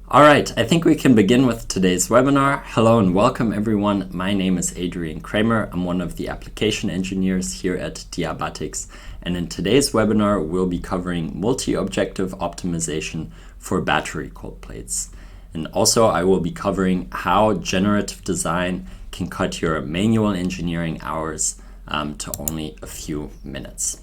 Alright, I think we can begin with today's webinar. Hello and welcome everyone. My name is Adrian Kramer. I'm one of the application engineers here at Diabatix, and in today's webinar we'll be covering multi-objective optimization for battery cold plates. And also I will be covering how generative design can cut your manual engineering hours to only a few minutes.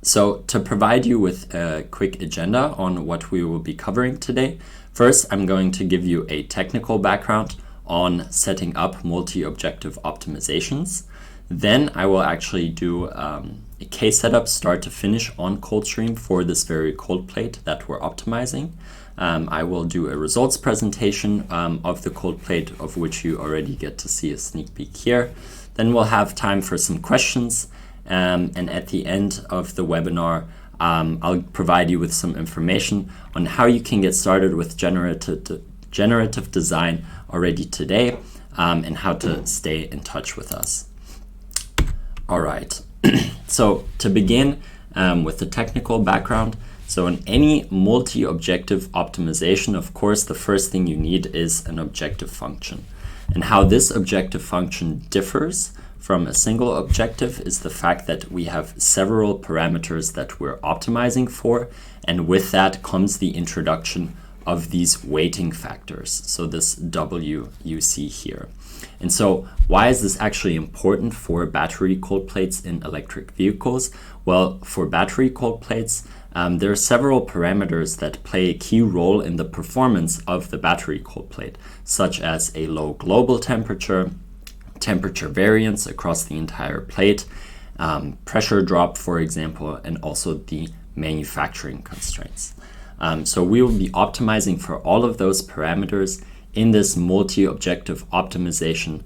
So to provide you with a quick agenda on what we will be covering today, first, I'm going to give you a technical background on setting up multi-objective optimizations. Then I will actually do a case setup start to finish on ColdStream for this very cold plate that we're optimizing. I will do a results presentation of the cold plate, of which you already get to see a sneak peek here. Then we'll have time for some questions. And at the end of the webinar, I'll provide you with some information on how you can get started with generative design already today, and how to stay in touch with us. All right, so to begin with the technical background, so in any multi-objective optimization, of course, the first thing you need is an objective function. And how this objective function differs from a single objective is the fact that we have several parameters that we're optimizing for, and with that comes the introduction of these weighting factors, so this W you see here. And so why is this actually important for battery cold plates in electric vehicles? Well, for battery cold plates, there are several parameters that play a key role in the performance of the battery cold plate, such as a low global temperature variance across the entire plate, pressure drop, for example, and also the manufacturing constraints. So we will be optimizing for all of those parameters in this multi-objective optimization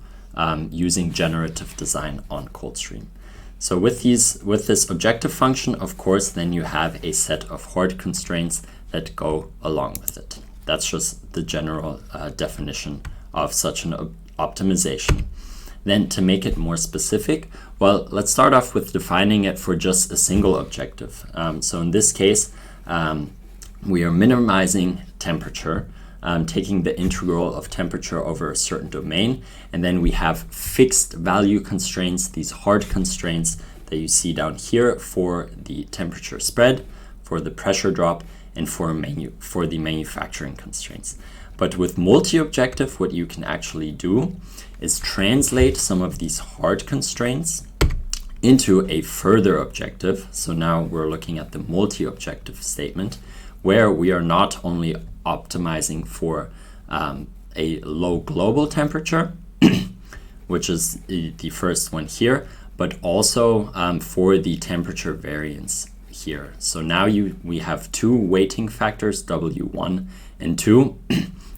using generative design on ColdStream. So with this objective function, of course, then you have a set of hard constraints that go along with it. That's just the general definition of such an optimization. Then to make it more specific, well, let's start off with defining it for just a single objective. So in this case, we are minimizing temperature, taking the integral of temperature over a certain domain, and then we have fixed value constraints, these hard constraints that you see down here for the temperature spread, for the pressure drop, and for the manufacturing constraints. But with multi-objective, what you can actually do is translate some of these hard constraints into a further objective. So now we're looking at the multi-objective statement, where we are not only optimizing for a low global temperature, which is the first one here, but also for the temperature variance here. So now we have two weighting factors, W1 and 2,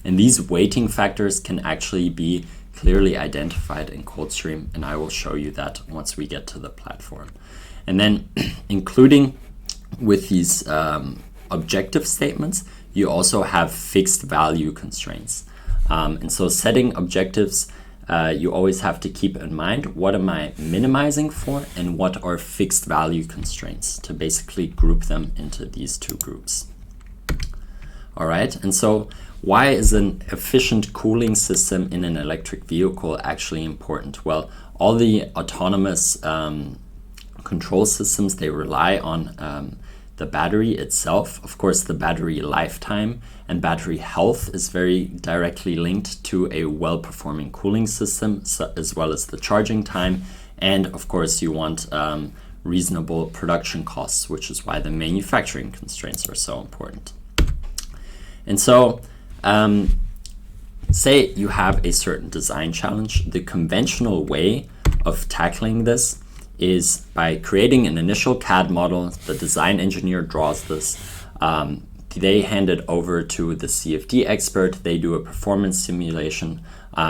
and these weighting factors can actually be clearly identified in ColdStream, and I will show you that once we get to the platform. And then including with these objective statements, you also have fixed value constraints. And so setting objectives, you always have to keep in mind, what am I minimizing for and what are fixed value constraints, to basically group them into these two groups. All right, and so why is an efficient cooling system in an electric vehicle actually important? Well, all the autonomous control systems, they rely on the battery itself. Of course, the battery lifetime and battery health is very directly linked to a well-performing cooling system, as well as the charging time. And of course, you want reasonable production costs, which is why the manufacturing constraints are so important. And so, say you have a certain design challenge. The conventional way of tackling this is by creating an initial CAD model. The design engineer draws this. They hand it over to the CFD expert. They do a performance simulation.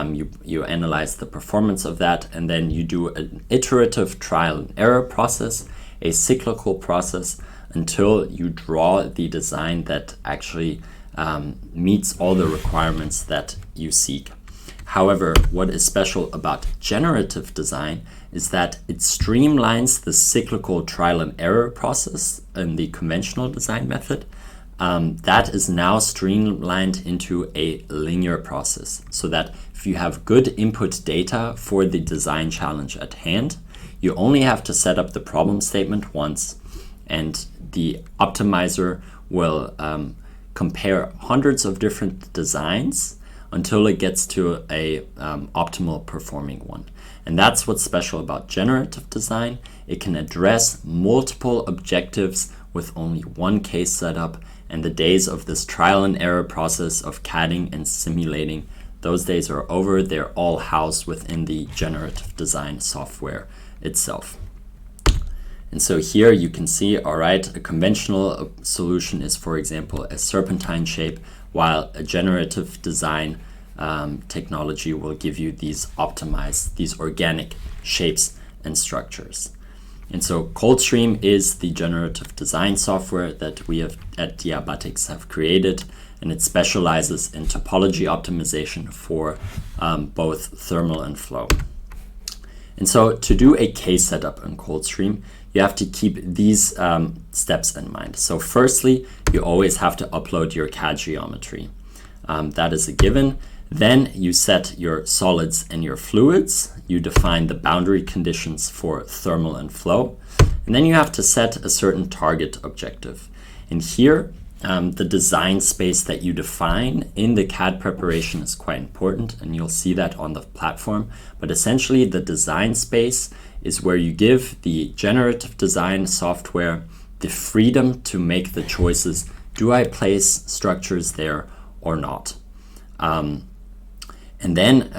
You analyze the performance of that, and then you do an iterative trial and error process, a cyclical process, until you draw the design that actually meets all the requirements that you seek. However, what is special about generative design is that it streamlines the cyclical trial and error process in the conventional design method. That is now streamlined into a linear process, so that if you have good input data for the design challenge at hand, you only have to set up the problem statement once, and the optimizer will compare hundreds of different designs until it gets to a optimal performing one. And that's what's special about generative design. It can address multiple objectives with only one case setup, and the days of this trial and error process of CADing and simulating, those days are over. They're all housed within the generative design software itself. And so here you can see, all right, a conventional solution is, for example, a serpentine shape, while a generative design technology will give you these optimized, these organic shapes and structures. And so ColdStream is the generative design software that we have at Diabatix have created, and it specializes in topology optimization for both thermal and flow. And so to do a case setup in ColdStream, you have to keep these steps in mind. So firstly, you always have to upload your CAD geometry. That is a given. Then you set your solids and your fluids. You define the boundary conditions for thermal and flow. And then you have to set a certain target objective. And here, the design space that you define in the CAD preparation is quite important, and you'll see that on the platform. But essentially, the design space is where you give the generative design software the freedom to make the choices. Do I place structures there or not? And then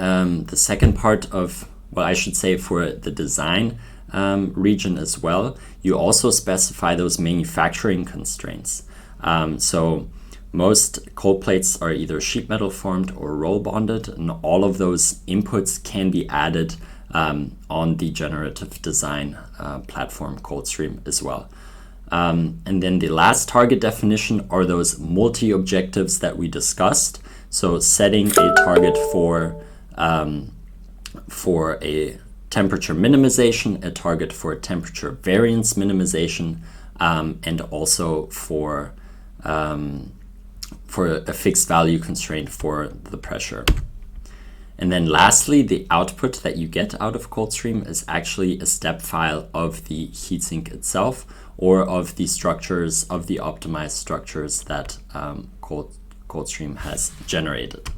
the second part of, well, I should say for the design region as well, you also specify those manufacturing constraints. So most cold plates are either sheet metal formed or roll bonded, and all of those inputs can be added on the generative design platform ColdStream as well. And then the last target definition are those multi-objectives that we discussed. So setting a target for a temperature minimization, a target for temperature variance minimization, and also for a fixed value constraint for the pressure. And then lastly, the output that you get out of ColdStream is actually a step file of the heatsink itself, or of the structures, of the optimized structures that ColdStream has generated.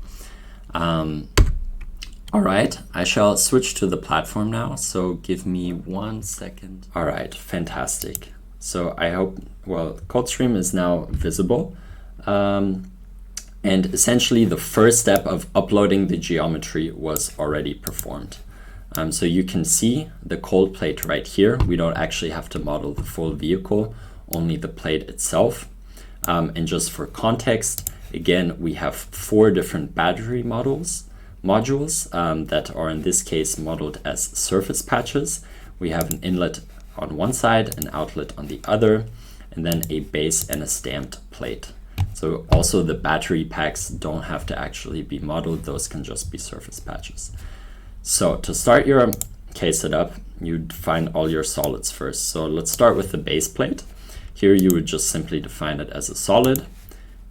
All right, I shall switch to the platform now, so give me 1 second. All right, fantastic. So I hope, well, ColdStream is now visible. And essentially the first step of uploading the geometry was already performed. So you can see the cold plate right here. We don't actually have to model the full vehicle, only the plate itself. And just for context, again, we have 4 different battery modules that are in this case modeled as surface patches. We have an inlet on one side, an outlet on the other, and then a base and a stamped plate. So also the battery packs don't have to actually be modeled, those can just be surface patches. So to start your case setup, you define all your solids first. So let's start with the base plate. Here you would just simply define it as a solid.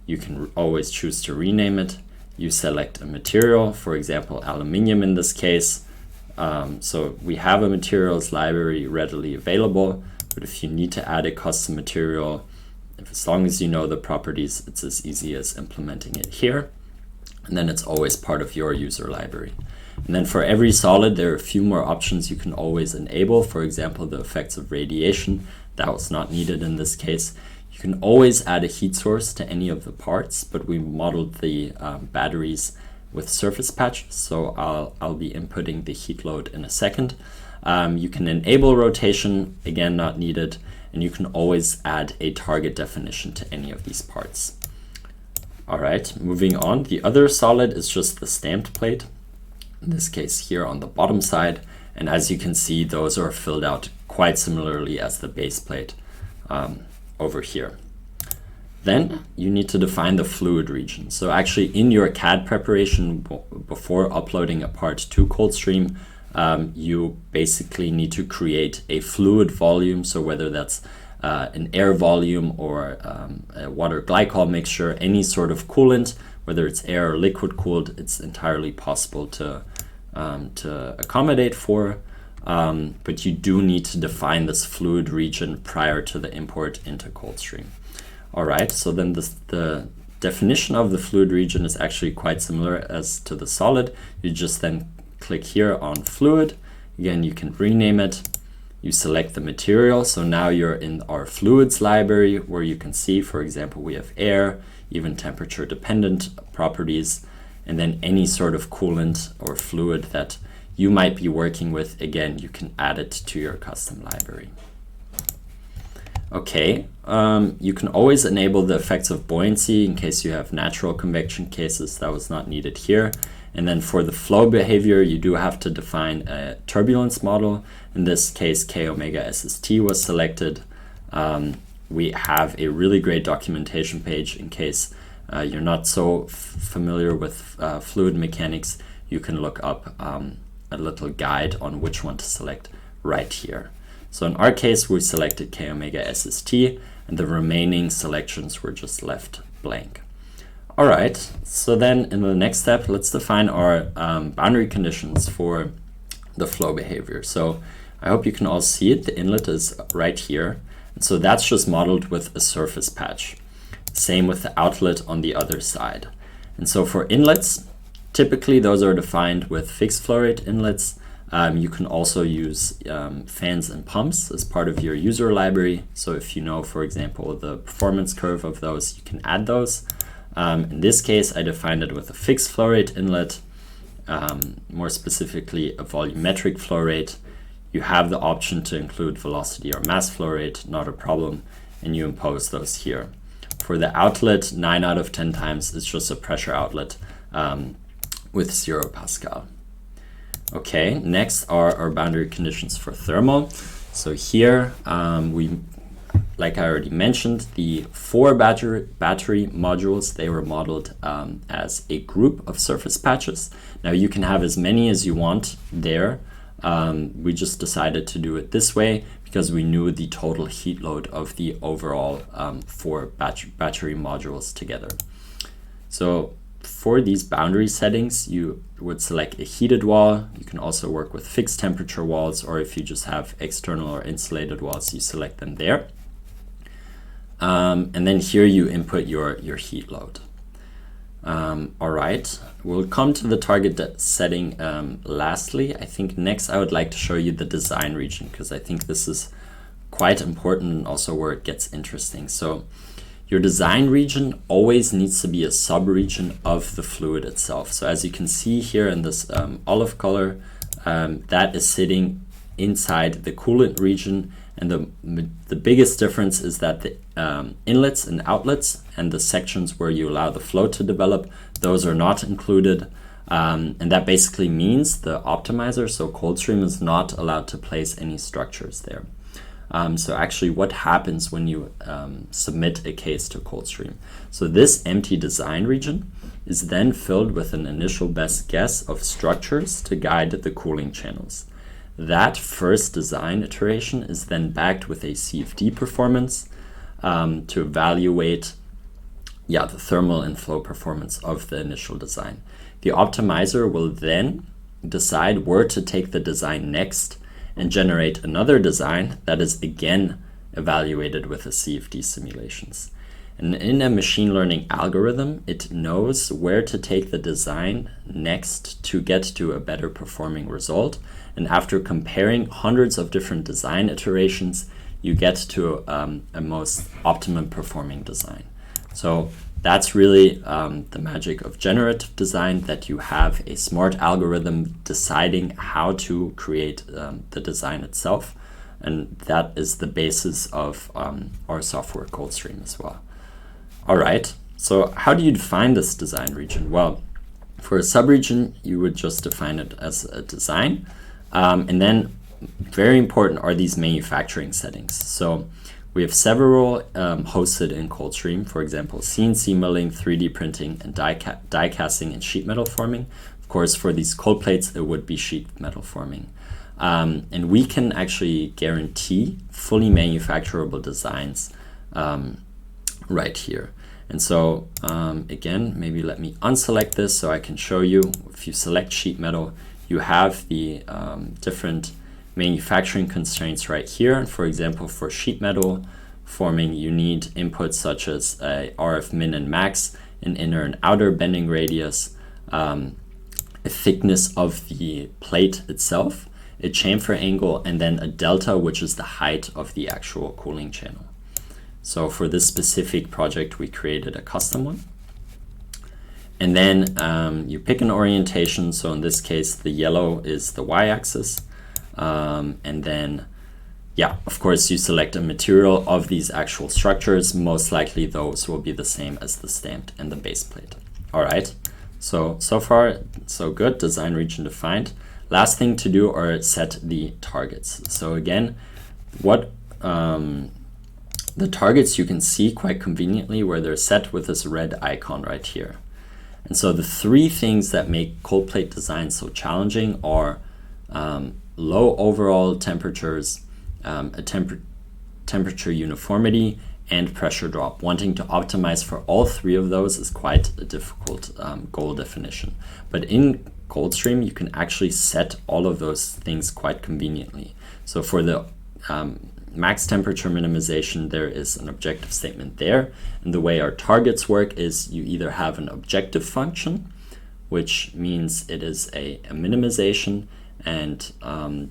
You can always choose to rename it. You select a material, for example, aluminium in this case. So we have a materials library readily available, but if you need to add a custom material, as long as you know the properties, it's as easy as implementing it here. And then it's always part of your user library. And then for every solid, there are a few more options you can always enable. For example, the effects of radiation, that was not needed in this case. You can always add a heat source to any of the parts, but we modeled the batteries with surface patches, so I'll be inputting the heat load in a second. You can enable rotation, again not needed, and you can always add a target definition to any of these parts. All right, moving on. The other solid is just the stamped plate, in this case here on the bottom side, and as you can see, those are filled out quite similarly as the base plate over here. Then you need to define the fluid region. So actually in your CAD preparation, before uploading a part to ColdStream, you basically need to create a fluid volume. So whether that's an air volume or a water glycol mixture, any sort of coolant, whether it's air or liquid cooled, it's entirely possible to accommodate for. But you do need to define this fluid region prior to the import into ColdStream. All right, so then the definition of the fluid region is actually quite similar as to the solid. You just then click here on fluid. Again, you can rename it. You select the material. So now you're in our fluids library where you can see, for example, we have air, even temperature dependent properties, and then any sort of coolant or fluid that you might be working with. Again, you can add it to your custom library. Okay, you can always enable the effects of buoyancy in case you have natural convection cases. That was not needed here. And then for the flow behavior, you do have to define a turbulence model. In this case, K omega SST was selected. We have a really great documentation page in case you're not so familiar with fluid mechanics. You can look up a little guide on which one to select right here. So in our case, we selected K omega SST, and the remaining selections were just left blank. All right, so then in the next step, let's define our boundary conditions for the flow behavior. So I hope you can all see it. The inlet is right here. And so that's just modeled with a surface patch. Same with the outlet on the other side. And so for inlets, typically those are defined with fixed flow rate inlets. You can also use fans and pumps as part of your user library. So if you know, for example, the performance curve of those, you can add those. In this case, I defined it with a fixed flow rate inlet, more specifically a volumetric flow rate. You have the option to include velocity or mass flow rate, not a problem, and you impose those here. For the outlet, 9 out of 10 times, it's just a pressure outlet with 0 Pascal. Okay, next are our boundary conditions for thermal. So here, like I already mentioned, the 4 battery modules, they were modeled as a group of surface patches. Now you can have as many as you want there. We just decided to do it this way because we knew the total heat load of the overall 4 battery modules together. So for these boundary settings, you would select a heated wall. You can also work with fixed temperature walls, or if you just have external or insulated walls, you select them there. And then here you input your heat load. All right, we'll come to the target setting lastly. I think next I would like to show you the design region, because I think this is quite important and also where it gets interesting. So your design region always needs to be a sub-region of the fluid itself. So as you can see here in this olive color, that is sitting inside the coolant region. And the biggest difference is that the inlets and outlets and the sections where you allow the flow to develop, those are not included. And that basically means the optimizer, so ColdStream, is not allowed to place any structures there. So actually what happens when you submit a case to ColdStream? So this empty design region is then filled with an initial best guess of structures to guide the cooling channels. That first design iteration is then backed with a CFD performance to evaluate the thermal and flow performance of the initial design. The optimizer will then decide where to take the design next and generate another design that is again evaluated with the CFD simulations. And in a machine learning algorithm, it knows where to take the design next to get to a better performing result. And after comparing hundreds of different design iterations, you get to a most optimum performing design. So that's really the magic of generative design, that you have a smart algorithm deciding how to create the design itself. And that is the basis of our software ColdStream as well. All right, so how do you define this design region? Well, for a subregion, you would just define it as a design. And then very important are these manufacturing settings. So We have several hosted in ColdStream, for example, CNC milling, 3D printing, and die casting and sheet metal forming. Of course, for these cold plates, it would be sheet metal forming. And we can actually guarantee fully manufacturable designs right here. And so again, maybe let me unselect this so I can show you. If you select sheet metal, you have the different manufacturing constraints right here. And for example, for sheet metal forming, you need inputs such as a RF min and max, an inner and outer bending radius, a thickness of the plate itself, a chamfer angle, and then a delta, which is the height of the actual cooling channel. So for this specific project, we created a custom one. And then you pick an orientation. So in this case, the yellow is the y-axis. And then, yeah, of course, you select a material of these actual structures. Most likely those will be the same as the stamped and the base plate. All right, so far, so good. Design region defined. Last thing to do are set the targets. So again, what the targets you can see quite conveniently where they're set with this red icon right here. And so the three things that make cold plate design so challenging are low overall temperatures, a temperature uniformity, and pressure drop. Wanting to optimize for all three of those is quite a difficult goal definition. But in ColdStream, you can actually set all of those things quite conveniently. So for the max temperature minimization, there is an objective statement there. And the way our targets work is you either have an objective function, which means it is a minimization, and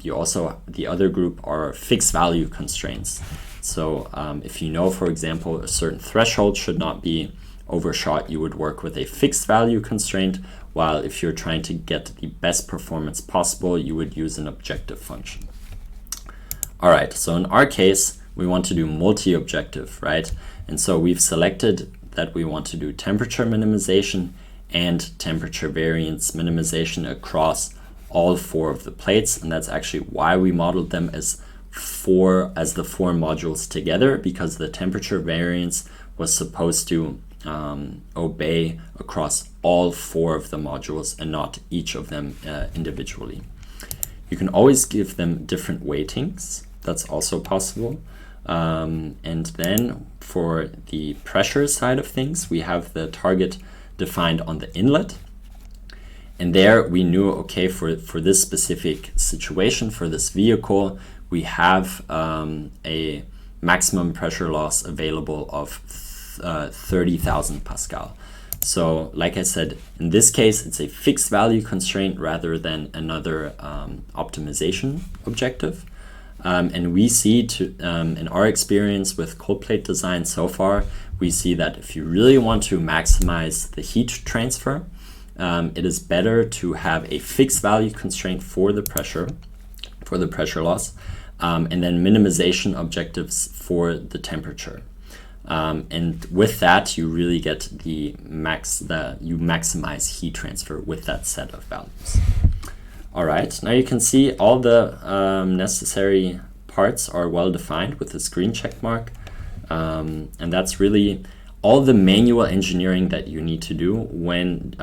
you also, the other group are fixed value constraints. So if you know, for example, a certain threshold should not be overshot, you would work with a fixed value constraint, while if you're trying to get the best performance possible, you would use an objective function. All right, so in our case, we want to do multi-objective, right? And so we've selected that we want to do temperature minimization and temperature variance minimization across all four of the plates. And that's actually why we modeled them as the four modules together, because the temperature variance was supposed to obey across all four of the modules and not each of them individually. You can always give them different weightings. That's also possible. And then for the pressure side of things, we have the target defined on the inlet. And there we knew, okay, for this specific situation, for this vehicle, we have a maximum pressure loss available of 30,000 Pascal. So like I said, in this case, it's a fixed value constraint rather than another optimization objective. And we see, in our experience with cold plate design so far, we see that if you really want to maximize the heat transfer, it is better to have a fixed value constraint for the pressure loss, and then minimization objectives for the temperature. And with that, you really get you maximize heat transfer with that set of values. All right, now you can see all the necessary parts are well defined with this green check mark. And that's really all the manual engineering that you need to do when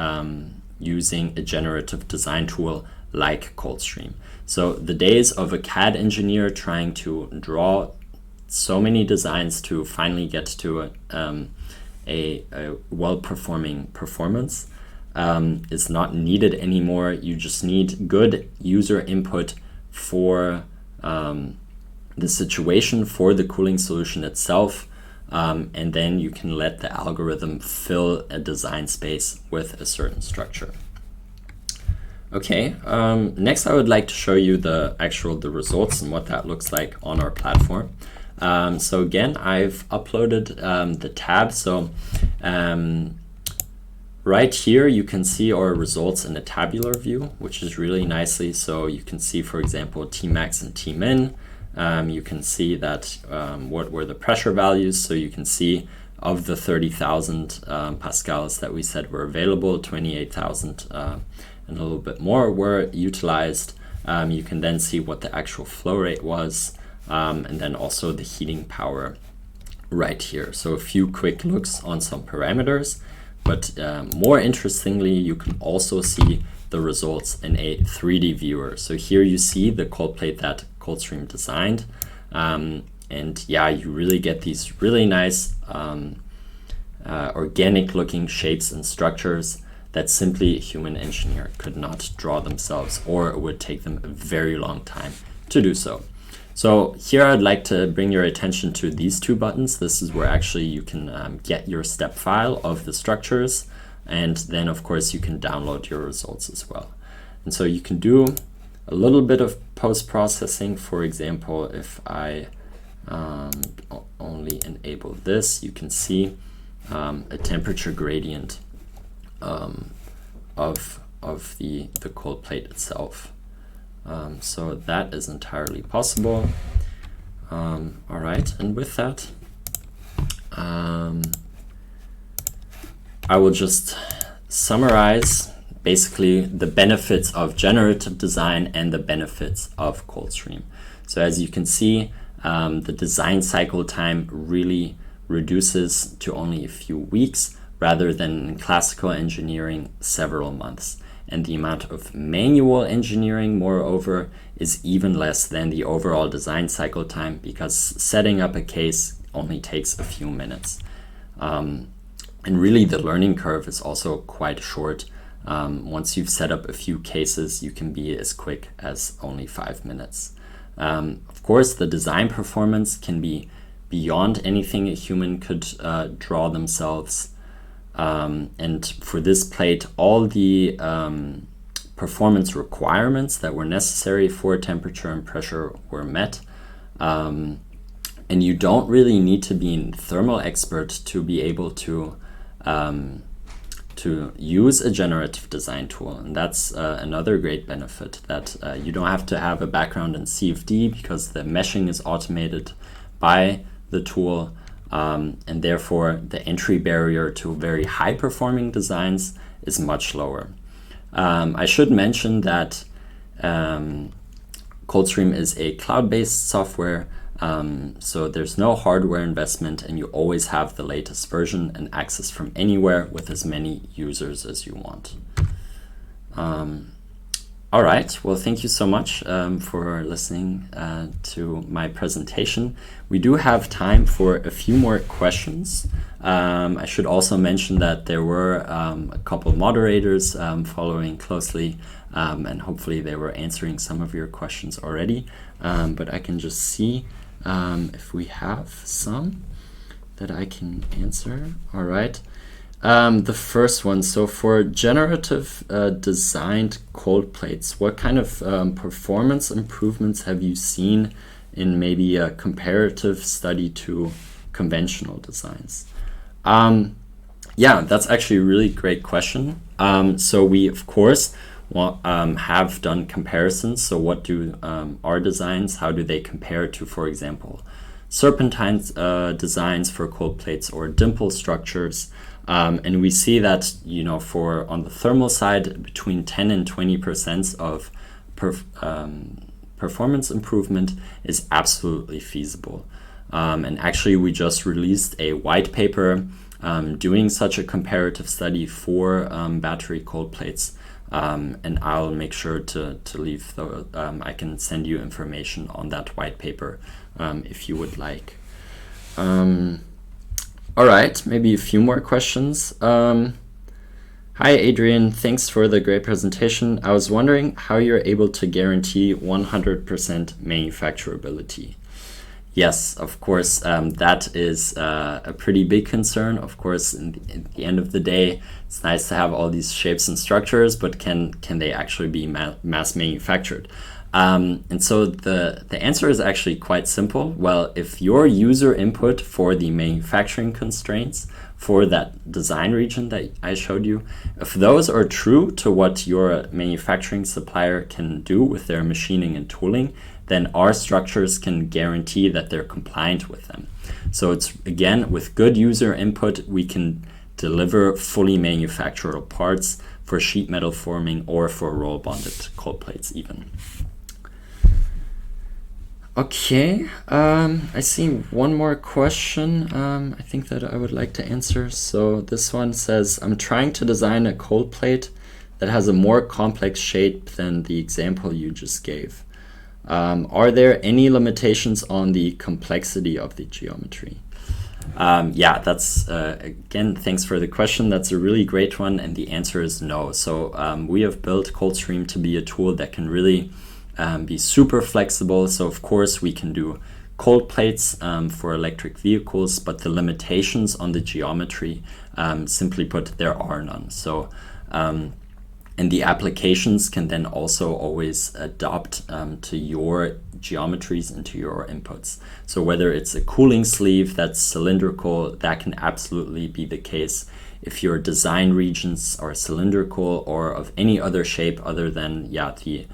using a generative design tool like ColdStream. So the days of a CAD engineer trying to draw so many designs to finally get to a well-performing performance is not needed anymore. You just need good user input for the situation, for the cooling solution itself, and then you can let the algorithm fill a design space with a certain structure. Okay, next I would like to show you the results and what that looks like on our platform. So again, I've uploaded the tab. So right here, you can see our results in a tabular view, which is really nicely. So you can see, for example, Tmax and Tmin. You can see that what were the pressure values. So you can see of the 30,000 pascals that we said were available, 28,000 and a little bit more were utilized. You can then see what the actual flow rate was, and then also the heating power right here. So a few quick looks on some parameters, but more interestingly, you can also see the results in a 3D viewer. So here you see the cold plate that ColdStream designed. And yeah, you really get these really nice organic looking shapes and structures that simply a human engineer could not draw themselves, or it would take them a very long time to do so. So here I'd like to bring your attention to these two buttons. This is where actually you can get your step file of the structures, and then of course you can download your results as well. And so you can do a little bit of post-processing. For example, if I only enable this, you can see a temperature gradient of the cold plate itself. So that is entirely possible. All right, and with that, I will just summarize basically the benefits of generative design and the benefits of ColdStream. So as you can see, the design cycle time really reduces to only a few weeks, rather than in classical engineering several months. And the amount of manual engineering, moreover, is even less than the overall design cycle time, because setting up a case only takes a few minutes. And really the learning curve is also quite short. Once you've set up a few cases, you can be as quick as only 5 minutes. Of course, the design performance can be beyond anything a human could draw themselves. And for this plate, all the performance requirements that were necessary for temperature and pressure were met. And you don't really need to be a thermal expert to be able to use a generative design tool. And that's another great benefit, that you don't have to have a background in CFD, because the meshing is automated by the tool. And therefore the entry barrier to very high performing designs is much lower. I should mention that ColdStream is a cloud-based software, so there's no hardware investment, and you always have the latest version and access from anywhere with as many users as you want. All right, well, thank you so much for listening to my presentation. We do have time for a few more questions. I should also mention that there were a couple moderators following closely, and hopefully they were answering some of your questions already. But I can just see if we have some that I can answer. All right. The first one, so for generative designed cold plates, what kind of performance improvements have you seen in maybe a comparative study to conventional designs? Yeah, that's actually a really great question. So we, of course, have done comparisons. So what do our designs, how do they compare to, for example, serpentine designs for cold plates or dimple structures? And we see that, you know, for on the thermal side, between 10 and 20% of performance improvement is absolutely feasible. And actually, we just released a white paper doing such a comparative study for battery cold plates. And I'll make sure to leave I can send you information on that white paper if you would like. All right, maybe a few more questions. Hi, Adrian. Thanks for the great presentation. I was wondering how you're able to guarantee 100% manufacturability. Yes, of course, that is a pretty big concern. Of course, in the end of the day, it's nice to have all these shapes and structures, but can they actually be mass manufactured? And so the answer is actually quite simple. Well, if your user input for the manufacturing constraints for that design region that I showed you, if those are true to what your manufacturing supplier can do with their machining and tooling, then our structures can guarantee that they're compliant with them. So it's, again, with good user input, we can deliver fully manufacturable parts for sheet metal forming or for roll bonded cold plates even. Okay, I see one more question I think that I would like to answer. So this one says, I'm trying to design a cold plate that has a more complex shape than the example you just gave. Are there any limitations on the complexity of the geometry? Yeah, that's, again, thanks for the question. That's a really great one, and the answer is no. So we have built ColdStream to be a tool that can really be super flexible. So of course we can do cold plates for electric vehicles, but the limitations on the geometry, simply put, there are none. So and the applications can then also always adapt to your geometries and to your inputs. So whether it's a cooling sleeve that's cylindrical, that can absolutely be the case. If your design regions are cylindrical or of any other shape other than the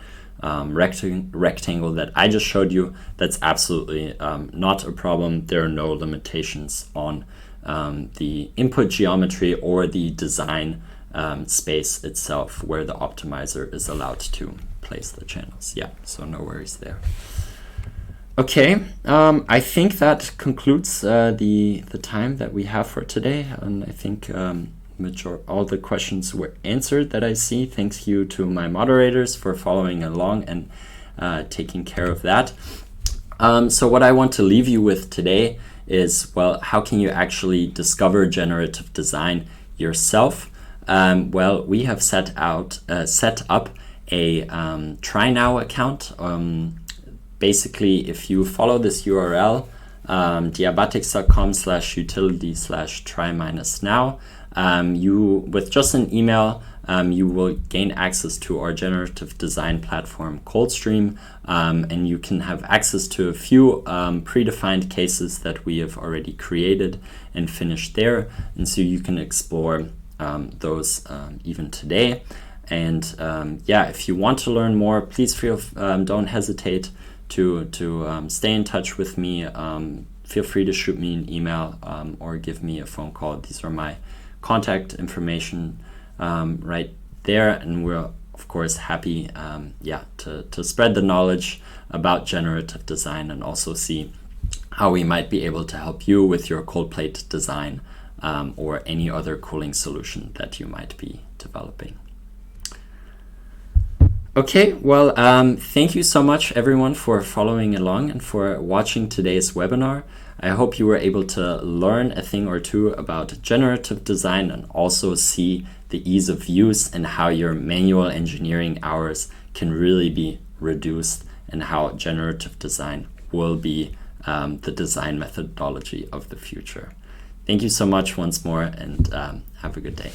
rectangle that I just showed you, that's absolutely not a problem. There are no limitations on the input geometry or the design space itself where the optimizer is allowed to place the channels. Yeah, so no worries there. Okay, I think that concludes the time that we have for today, and I think all the questions were answered that I see. Thank you to my moderators for following along and taking care of that. So what I want to leave you with today is, well, how can you actually discover generative design yourself? Well, we have set up a Try Now account. Basically, if you follow this URL, diabatix.com/utility/try-now, you, with just an email, you will gain access to our generative design platform ColdStream, and you can have access to a few predefined cases that we have already created and finished there, and so you can explore those even today. And if you want to learn more, please don't hesitate to stay in touch with me. Feel free to shoot me an email or give me a phone call. These are my contact information right there, and we're of course happy to spread the knowledge about generative design and also see how we might be able to help you with your cold plate design or any other cooling solution that you might be developing. Okay, well, thank you so much everyone for following along and for watching today's webinar. I hope you were able to learn a thing or two about generative design and also see the ease of use and how your manual engineering hours can really be reduced and how generative design will be the design methodology of the future. Thank you so much once more, and have a good day.